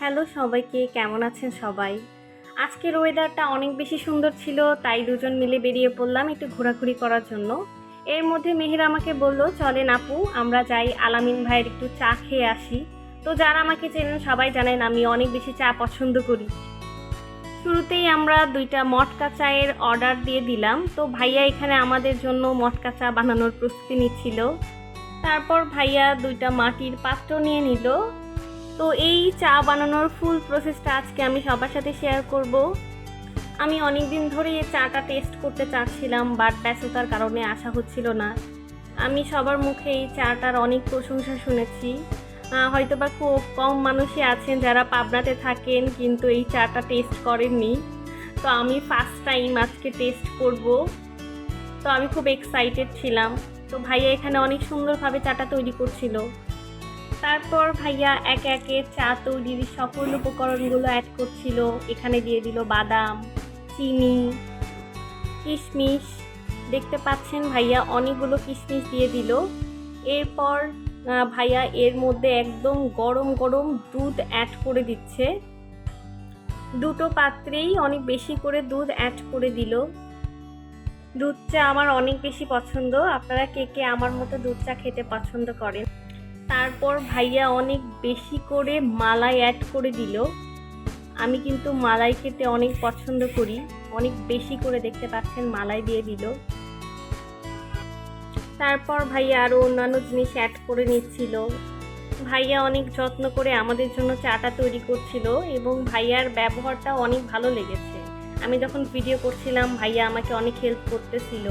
Hello সবাইকে, কেমন আছেন সবাই? আজকের ওয়েদারটা অনেক বেশি সুন্দর ছিল, তাই দুজন মিলে বেরিয়ে পড়লাম একটু ঘোরাঘুরি করার জন্য। এর মধ্যে মেহের আমাকে বলল, চলেন আপু আমরা যাই আলামিন ভাইয়ের একটু চা খেয়ে আসি। তো যারা আমাকে চেনেন সবাই জানেন আমি অনেক বেশি চা পছন্দ করি। শুরুতেই আমরা 2টা মটকা চায়ের অর্ডার দিয়ে দিলাম। তো ভাইয়া এখানে আমাদের জন্য মটকা চা বানানোর প্রস্তুতি নিচ্ছিল। তারপর ভাইয়া 2টা মাটির পাত্র নিয়ে নিল। তো এই চা বানানোর ফুল প্রসেসটা আজকে আমি সবার সাথে শেয়ার করব। আমি অনেক দিন ধরে এই চাটা টেস্ট করতে চাচ্ছিলাম, বাট ব্যস্ততার কারণে আসা হচ্ছিল না। আমি সবার মুখে এই চাটার অনেক প্রশংসা শুনেছি। হয়তোবা খুব কম মানুষই আছেন যারা পাবনাতে থাকেন কিন্তু এই চাটা টেস্ট করেননি। তো আমি ফার্স্ট টাইম আজকে টেস্ট করব। তো আমি খুব এক্সাইটেড ছিলাম। তো ভাইয়া এখানে অনেক সুন্দরভাবে চাটা তৈরি করছিল। তারপর ভাইয়া একে একে চা তৈরির সকল উপকরণগুলো অ্যাড করছিল। এখানে দিয়ে দিল বাদাম, চিনি, কিশমিশ। দেখতে পাচ্ছেন ভাইয়া অনেকগুলো কিশমিশ দিয়ে দিল। এরপর ভাইয়া এর মধ্যে একদম গরম গরম দুধ অ্যাড করে দিচ্ছে। দুটো পাত্রেই অনেক বেশি করে দুধ অ্যাড করে দিল। দুধ চা আমার অনেক বেশি পছন্দ। আপনারা কে কে আমার মতো দুধ চা খেতে পছন্দ করেন? তারপর ভাইয়া অনেক বেশি করে মালাই অ্যাড করে দিল। আমি কিন্তু মালাই খেতে অনেক পছন্দ করি, অনেক বেশি করে দেখতে পাচ্ছেন মালাই দিয়ে দিল। তারপর ভাইয়া আরও অন্যান্য জিনিস অ্যাড করে নিচ্ছিল। ভাইয়া অনেক যত্ন করে আমাদের জন্য চাটা তৈরি করছিল এবং ভাইয়ার ব্যবহারটা অনেক ভালো লেগেছে। আমি যখন ভিডিও করছিলাম ভাইয়া আমাকে অনেক হেল্প করতেছিল।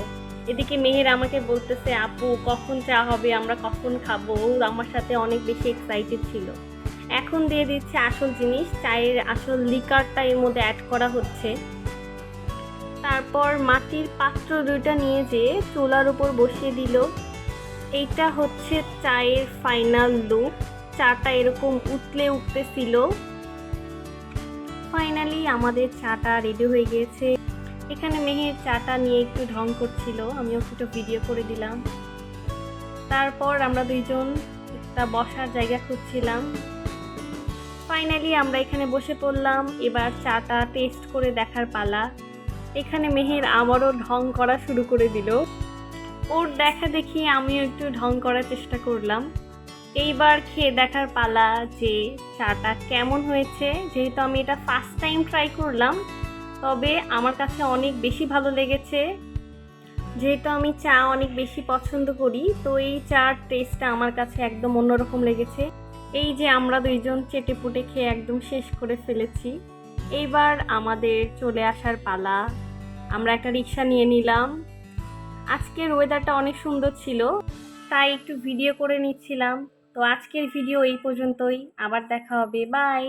এদিকে মেহের আমাকে বলতেছে, আপু কখন চা হবে, আমরা কখন খাবো। ও আমার সাথে অনেক বেশি এক্সাইটেড ছিল। এখন দিয়ে দিচ্ছে আসল জিনিস, চায়ের আসল লিকারটা এর মধ্যে অ্যাড করা হচ্ছে। তারপর মাটির পাত্র 2টা নিয়ে যেয়ে চুলার উপর বসিয়ে দিল। এইটা হচ্ছে চায়ের ফাইনাল লুক। চাটা এরকম উতলে উঠতেছিল। ফাইনালি আমাদের চাটা রেডি হয়ে গিয়েছে। এখানে মেহের চাটা নিয়ে একটু ঢং করছিল, আমিও একটু ভিডিও করে দিলাম। তারপর আমরা দুইজন একটা বসার জায়গা খুঁজছিলাম। ফাইনালি আমরা এখানে বসে পড়লাম। এবার চাটা টেস্ট করে দেখার পালা। এখানে মেহের আবারও ঢং করা শুরু করে দিল। ওর দেখা দেখি আমিও একটু ঢং করার চেষ্টা করলাম। এইবার খেয়ে দেখার পালা যে চাটা কেমন হয়েছে। যেহেতু আমি এটা ফার্স্ট টাইম ট্রাই করলাম, তবে আমার কাছে অনেক বেশি ভালো লেগেছে। যেহেতু আমি চা অনেক বেশি পছন্দ করি, তো এই চার টেস্টটা আমার কাছে একদম অন্যরকম লেগেছে। এই যে আমরা দুইজন চেটেপুটে খেয়ে একদম শেষ করে ফেলেছি। এইবার আমাদের চলে আসার পালা। আমরা একটা রিক্সা নিয়ে নিলাম। আজকের ওয়েদারটা অনেক সুন্দর ছিল, তাই একটু ভিডিও করে নিচ্ছিলাম। তো আজকের ভিডিও এই পর্যন্তই, আবার দেখা হবে, বাই।